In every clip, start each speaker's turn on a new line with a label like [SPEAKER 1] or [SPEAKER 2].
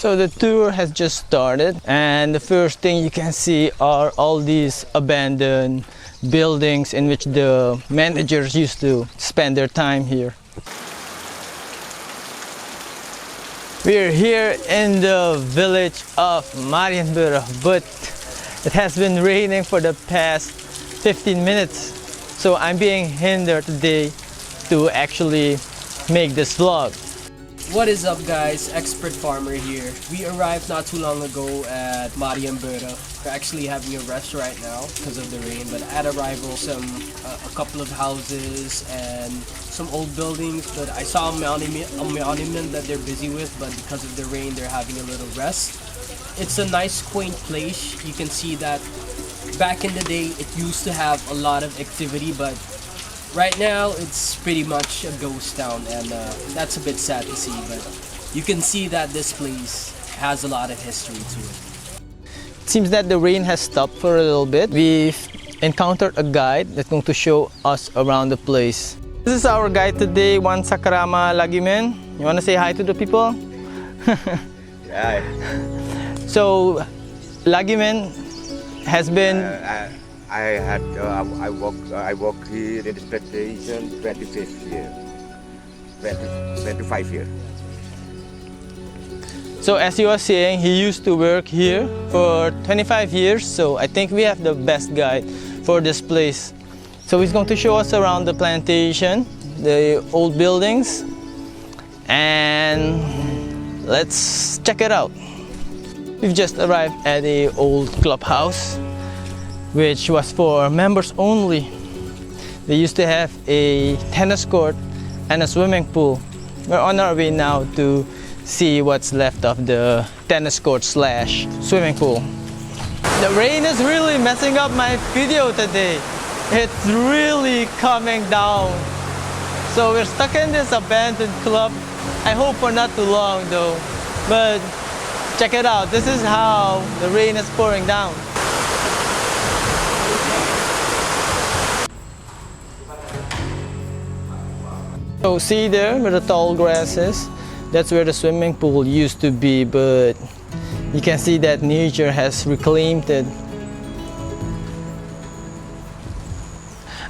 [SPEAKER 1] So the tour has just started, and the first thing you can see are all these abandoned buildings in which the managers used to spend their time here. We're here in the village of Mariënburg, but it has been raining for the past 15 minutes, so I'm being hindered today to actually make this vlog.
[SPEAKER 2] What is up, guys? Expert Farmer here. We arrived not too long ago at Mariënburg. We're actually having a rest right now because of the rain, but at arrival a couple of houses and some old buildings, but I saw a monument that they're busy with, but because of the rain they're having a little rest. It's a nice quaint place. You can see that back in the day it used to have a lot of activity, but right now it's pretty much a ghost town, and that's a bit sad to see, but you can see that this place has a lot of history to it.
[SPEAKER 1] It seems that the rain has stopped for a little bit. We've encountered a guide that's going to show us around the place. This is our guide today, Wan Sakrama Lagimen. You want to say hi to the people?
[SPEAKER 3] Yeah.
[SPEAKER 1] So, Lagimen has been...
[SPEAKER 3] I work here in this plantation 25 years.
[SPEAKER 1] So as you were saying, he used to work here for 25 years, so I think we have the best guide for this place. So he's going to show us around the plantation, the old buildings, and let's check it out. We've just arrived at the old clubhouse, which was for members only. They used to have a tennis court and a swimming pool. We're on our way now to see what's left of the tennis court slash swimming pool. The rain is really messing up my video today. It's really coming down. So we're stuck in this abandoned club. I hope for not too long though. But check it out. This is how the rain is pouring down. So see there where the tall grass is? That's where the swimming pool used to be, but you can see that nature has reclaimed it.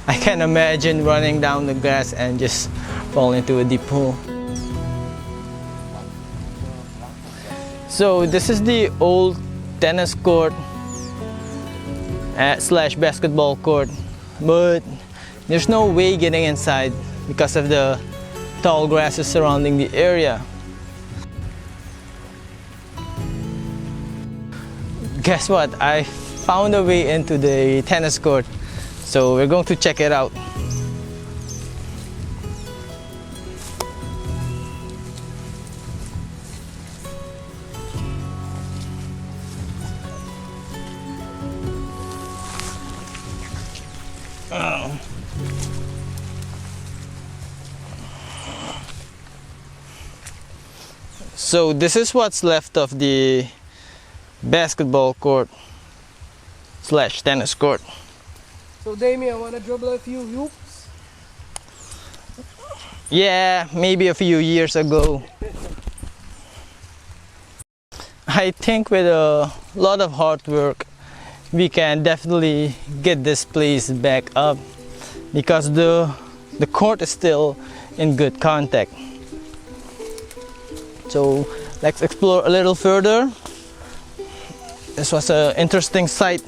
[SPEAKER 1] I can imagine running down the grass and just fall into a deep pool. So this is the old tennis court slash basketball court, but there's no way getting inside because of the tall grasses surrounding the area. Guess what? I found a way into the tennis court, so we're going to check it out. So this is what's left of the basketball court slash tennis court.
[SPEAKER 2] So Damien, wanna dribble a few hoops?
[SPEAKER 1] Yeah, maybe a few years ago. I think with a lot of hard work we can definitely get this place back up, because the court is still in good contact. So let's explore a little further. This was an interesting sight.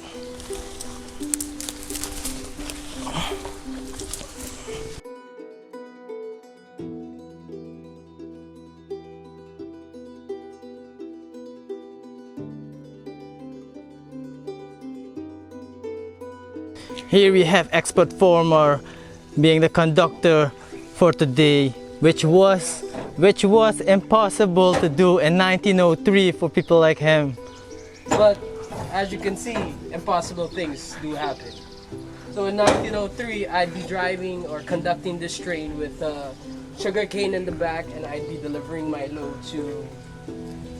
[SPEAKER 1] Here we have expert farmer being the conductor for today, which was impossible to do in 1903 for people like him.
[SPEAKER 2] But as you can see, impossible things do happen. So in 1903, I'd be driving or conducting this train with sugarcane in the back, and I'd be delivering my load to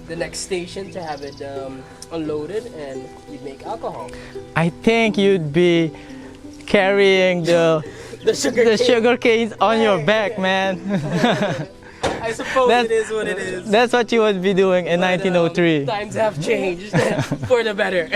[SPEAKER 2] the nenext station to have it unloaded, and we'd make alcohol.
[SPEAKER 1] I think you'd be carrying the sugar canes on your back, man.
[SPEAKER 2] I suppose it is what it is.
[SPEAKER 1] That's what you would be doing in 1903.
[SPEAKER 2] Times have changed for the better.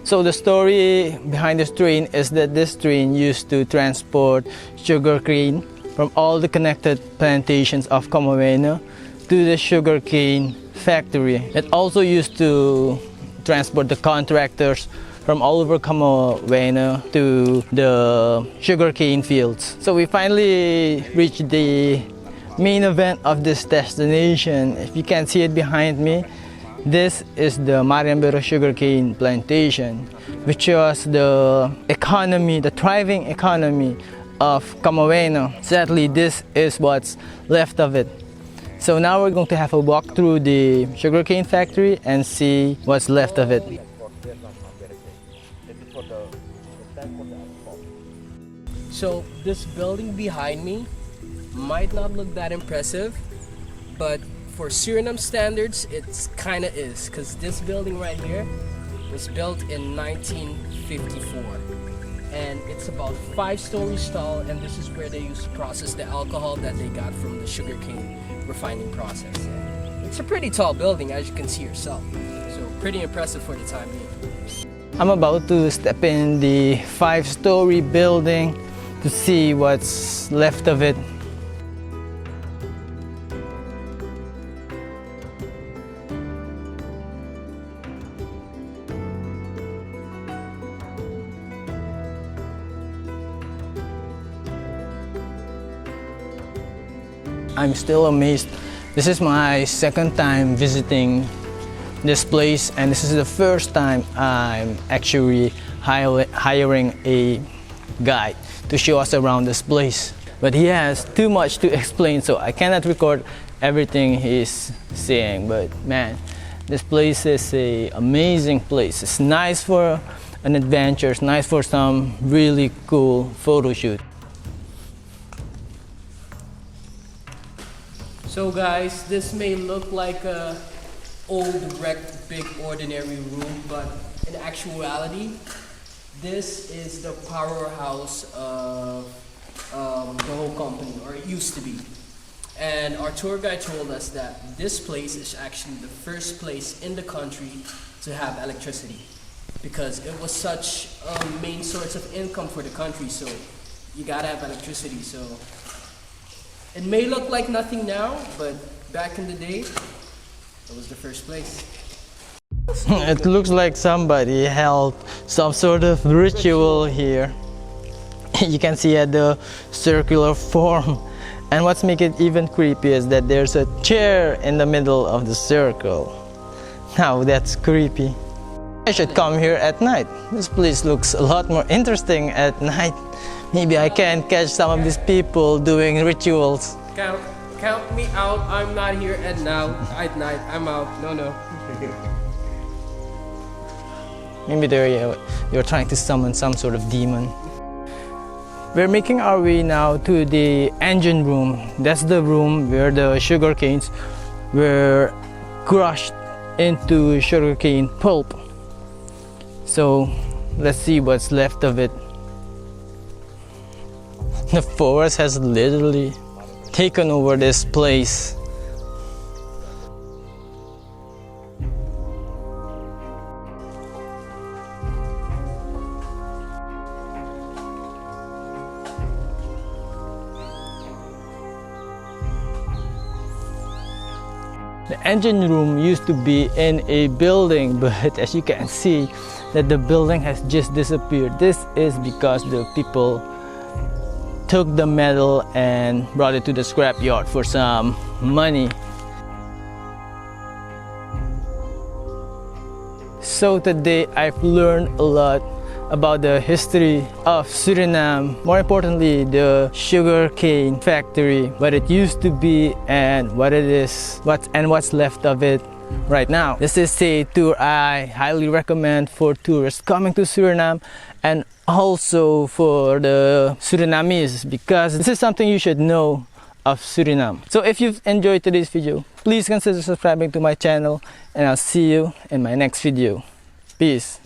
[SPEAKER 1] So the story behind this train is that this train used to transport sugarcane from all the connected plantations of Camawena to the sugarcane factory. It also used to transport the contractors from all over Camawena to the sugarcane fields. So we finally reached the main event of this destination. If you can see it behind me, this is the Mariënburg sugarcane plantation, which was the economy, the thriving economy of Camawena. Sadly, this is what's left of it. So now we're going to have a walk through the sugarcane factory and see what's left of it.
[SPEAKER 2] So this building behind me might not look that impressive, but for Suriname standards, it's kinda is, because this building right here was built in 1954. And it's about 5 stories tall, and this is where they used to process the alcohol that they got from the sugarcane refining process. It's a pretty tall building, as you can see yourself. So pretty impressive for the time being.
[SPEAKER 1] I'm about to step in the 5-story building to see what's left of it. I'm still amazed. This is my second time visiting this place, and this is the first time I'm actually hiring a guide to show us around this place. But he has too much to explain, so I cannot record everything he's saying. But man, this place is an amazing place. It's nice for an adventure, it's nice for some really cool photo shoot.
[SPEAKER 2] So guys, this may look like a old wrecked big ordinary room, but in actuality, this is the powerhouse of the whole company, or it used to be. And our tour guide told us that this place is actually the first place in the country to have electricity, because it was such a main source of income for the country, so you gotta have electricity. So it may look like nothing now, but back in the day, it was the first place.
[SPEAKER 1] It looks like somebody held some sort of ritual here. You can see at the circular form. And what's making it even creepy is that there's a chair in the middle of the circle. Now that's creepy. I should come here at night. This place looks a lot more interesting at night. Maybe I can catch some of these people doing rituals.
[SPEAKER 2] Count me out. I'm not here at night. I'm out. No.
[SPEAKER 1] Maybe they're trying to summon some sort of demon. We're making our way now to the engine room. That's the room where the sugar canes were crushed into sugarcane pulp. So let's see what's left of it. The forest has literally taken over this place. The engine room used to be in a building, but as you can see that the building has just disappeared. This is because the people took the metal and brought it to the scrapyard for some money. So today I've learned a lot about the history of Suriname, more importantly the sugarcane factory, what it used to be and what it is, what's left of it right now. This is a tour I highly recommend for tourists coming to Suriname, and also for the Surinamese, because this is something you should know of Suriname. So if you've enjoyed today's video, please consider subscribing to my channel, and I'll see you in my next video. Peace.